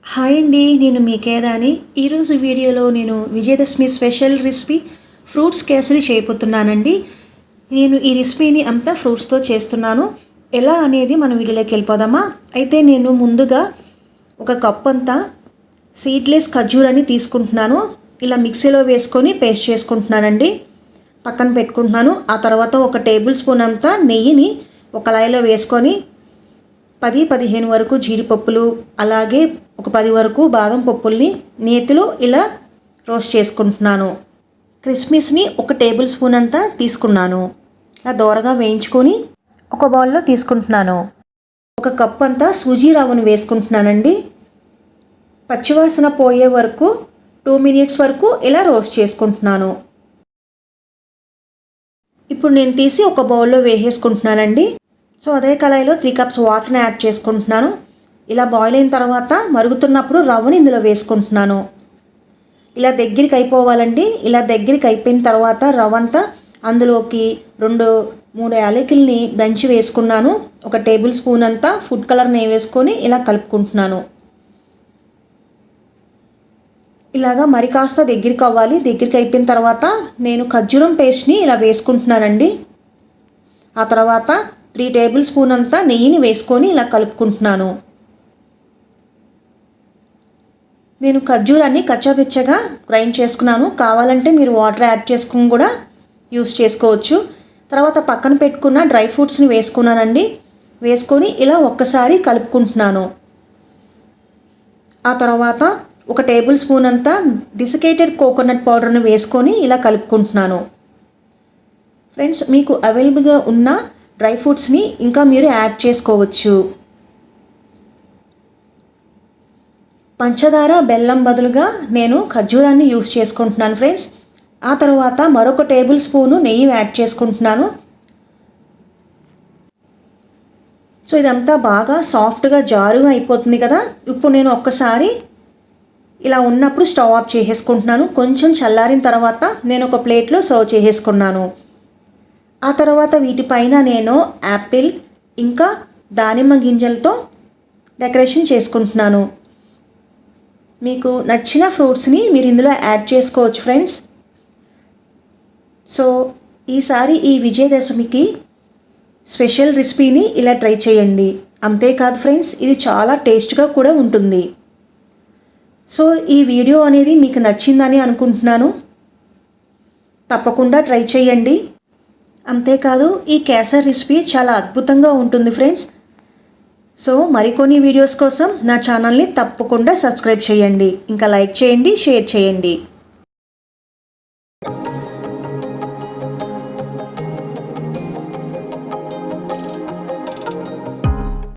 Hi అండి, నేను మీ కేదాని. ఈరోజు వీడియోలో నేను Vijayadashami special recipe fruits kesari చేయబోతున్నానండి. నేను ఈ రెసిపీని అంతా ఫ్రూట్స్తో చేస్తున్నాను. ఎలా అనేది మనం వీడియోలోకి వెళ్ళిపోదామా? అయితే నేను ముందుగా ఒక కప్ అంతా సీడ్లెస్ ఖర్జూరాన్ని తీసుకుంటున్నాను. ఇలా మిక్సీలో వేసుకొని పేస్ట్ చేసుకుంటున్నానండి. పక్కన పెట్టుకుంటున్నాను. ఆ తర్వాత ఒక టేబుల్ స్పూన్ అంతా నెయ్యిని ఒక కళాయిలో వేసుకొని 10-15 వరకు జీడిపప్పులు, అలాగే ఒక 10 వరకు బాదం పప్పుల్ని నేతిలో ఇలా రోస్ట్ చేసుకుంటున్నాను. కిస్మిస్ని ఒక టేబుల్ స్పూన్ అంతా తీసుకున్నాను. ఇలా దోరగా వేయించుకొని ఒక బౌల్లో తీసుకుంటున్నాను. ఒక కప్ అంతా సూజీ రవ్వను వేసుకుంటున్నానండి. పచ్చివాసన పోయే వరకు 2 మినిట్స్ వరకు ఇలా రోస్ట్ చేసుకుంటున్నాను. ఇప్పుడు నేను తీసి ఒక బౌల్లో వేసేసుకుంటున్నానండి. సో అదే కళాయిలో 3 కప్స్ వాటర్ని యాడ్ చేసుకుంటున్నాను. ఇలా బాయిల్ అయిన తర్వాత మరుగుతున్నప్పుడు రవ్వని ఇందులో వేసుకుంటున్నాను. ఇలా దగ్గరికి అయిపోవాలండి. ఇలా దగ్గరికి అయిపోయిన తర్వాత రవ్వ అంతా అందులోకి 2-3 యాలకుల్ని దంచి వేసుకున్నాను. ఒక టేబుల్ స్పూన్ అంతా ఫుడ్ కలర్ని వేసుకొని ఇలా కలుపుకుంటున్నాను. ఇలాగా మరి కాస్త దగ్గరికి అవ్వాలి. దగ్గరికి అయిపోయిన తర్వాత నేను ఖర్జూరం పేస్ట్ని ఇలా వేసుకుంటున్నానండి. ఆ తర్వాత 3 టేబుల్ స్పూన్ అంతా నెయ్యిని వేసుకొని ఇలా కలుపుకుంటున్నాను. నేను ఖర్జూరాన్ని కచ్చాపిచ్చగా గ్రైండ్ చేసుకున్నాను. కావాలంటే మీరు వాటర్ యాడ్ చేసుకుని కూడా యూస్ చేసుకోవచ్చు. తర్వాత పక్కన పెట్టుకున్న డ్రై ఫ్రూట్స్ని వేసుకున్నానండి. వేసుకొని ఇలా ఒక్కసారి కలుపుకుంటున్నాను. ఆ తర్వాత ఒక టేబుల్ స్పూన్ అంతా డిసికేటెడ్ కోకోనట్ పౌడర్ని వేసుకొని ఇలా కలుపుకుంటున్నాను. ఫ్రెండ్స్, మీకు అవైలబుల్గా ఉన్న డ్రై ఫ్రూట్స్ని ఇంకా మీరు యాడ్ చేసుకోవచ్చు. పంచదార, బెల్లం బదులుగా నేను ఖర్జూరాన్ని యూస్ చేసుకుంటున్నాను ఫ్రెండ్స్. ఆ తర్వాత మరొక టేబుల్ స్పూను నెయ్యి యాడ్ చేసుకుంటున్నాను. సో ఇదంతా బాగా సాఫ్ట్గా జారుగా అయిపోతుంది కదా. ఇప్పుడు నేను ఒక్కసారి ఇలా ఉన్నప్పుడు స్టవ్ ఆఫ్ చేసేసుకుంటున్నాను. కొంచెం చల్లారిన తర్వాత నేను ఒక ప్లేట్లో సర్వ్ చేసేసుకున్నాను. ఆ తర్వాత వీటిపైన నేను యాపిల్ ఇంకా దానిమ్మ గింజలతో డెకరేషన్ చేసుకుంటున్నాను. మీకు నచ్చిన ఫ్రూట్స్ని మీరు ఇందులో యాడ్ చేసుకోవచ్చు ఫ్రెండ్స్. సో ఈసారి ఈ విజయదశమికి స్పెషల్ రెసిపీని ఇలా ట్రై చేయండి. అంతేకాదు ఫ్రెండ్స్, ఇది చాలా టేస్ట్గా కూడా ఉంటుంది. సో ఈ వీడియో అనేది మీకు నచ్చిందని అనుకుంటున్నాను. తప్పకుండా ట్రై చేయండి. అంతేకాదు ఈ కేసర్ రెసిపీ చాలా అద్భుతంగా ఉంటుంది ఫ్రెండ్స్. సో మరికొన్ని వీడియోస్ కోసం నా ఛానల్ని తప్పకుండా సబ్స్క్రైబ్ చేయండి. ఇంకా లైక్ చేయండి, షేర్ చేయండి.